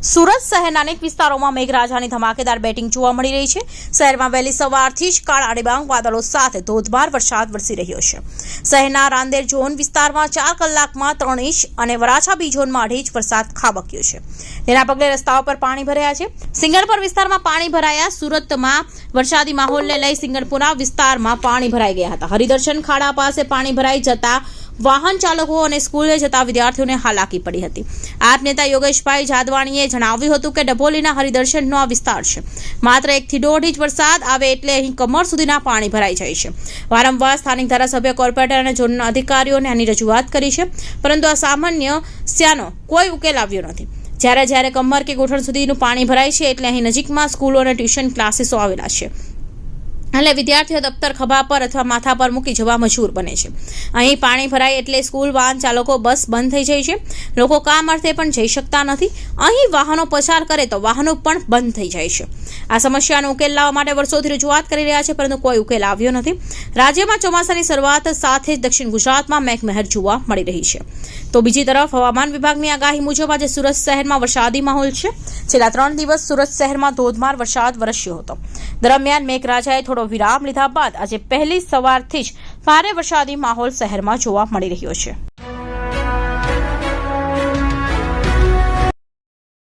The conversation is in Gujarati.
સુરત શહેરના અનેક વિસ્તારોમાં મેઘરાજાની ધમાકેદાર બેટિંગ જોવા મળી રહી છે। શહેરમાં વહેલી સવારથી જ કાળા ડિબાંગ વાદળો સાથે ધોધમાર વરસાદ વરસી રહ્યો છે। શહેરના રાંદેર ઝોન વિસ્તારમાં 4 કલાકમાં 3 ઇંચ અને વરાછા બી ઝોનમાં 2.5 ઇંચ વરસાદ ખાબક્યો છે। તેના પગલે રસ્તાઓ પર પાણી ભરાયા છે। સિંગણપર વિસ્તારમાં પાણી ભરાયા। સુરતમાં વરસાદી માહોલને લઈ સિંગણપુરા વિસ્તારમાં પાણી ભરાઈ ગયા હતા। હરિદર્શન ખાડા પાસે પાણી ભરાઈ જતા વાહન ચાલકો અને સ્કૂલે જતા વિદ્યાર્થીઓને હાલાકી પડી હતી। આપ નેતા યોગેશભાઈ જાદવાણીએ જણાવ્યું હતું કે ડભોલીના હરિદર્શનનો આ વિસ્તાર છે। માત્ર 1 થી 1.5 ઇંચ વરસાદ આવે એટલે અહીં કમર સુધીના પાણી ભરાઈ જાય છે। વારંવાર સ્થાનિક ધારાસભ્ય, કોર્પોરેટર અને ઝોનના અધિકારીઓને આની રજૂઆત કરી છે, પરંતુ આ સામાન્ય સ્યાનો કોઈ ઉકેલ આવ્યો નથી। જ્યારે કમર કે ગોઠણ સુધીનું પાણી ભરાય છે એટલે અહીં નજીકમાં સ્કૂલો અને ટ્યુશન ક્લાસીસો આવેલા છે, એટલે વિદ્યાર્થીઓ દફતર ખભા પર અથવા માથા પર મૂકી જવા મજબૂર બને છે। અહીં પાણી ભરાય એટલે સ્કૂલ, વાહન ચાલકો, બસ બંધ થઈ જાય છે। લોકો કામ અર્થે પણ જઈ શકતા નથી। અહીં વાહનો પસાર કરે તો વાહનો પણ બંધ થઈ જાય છે। આ સમસ્યાનો ઉકેલ લાવવા માટે વર્ષોથી રજૂઆત કરી રહ્યા છે, પરંતુ કોઈ ઉકેલ આવ્યો નથી। રાજ્યમાં ચોમાસાની શરૂઆત સાથે જ દક્ષિણ ગુજરાતમાં મેઘમહેર જોવા મળી રહી છે, તો બીજી તરફ હવામાન વિભાગની આગાહી મુજબ આજે સુરત શહેરમાં વરસાદી માહોલ છે। છેલ્લા 3 દિવસ સુરત શહેરમાં ધોધમાર વરસાદ વરસ્યો હતો। દરમિયાન મેઘરાજાએ થોડો વિરામ લીધા બાદ આજે પહેલી સવારથી જ ભારે વરસાદી માહોલ શહેરમાં જોવા મળી રહ્યો છે।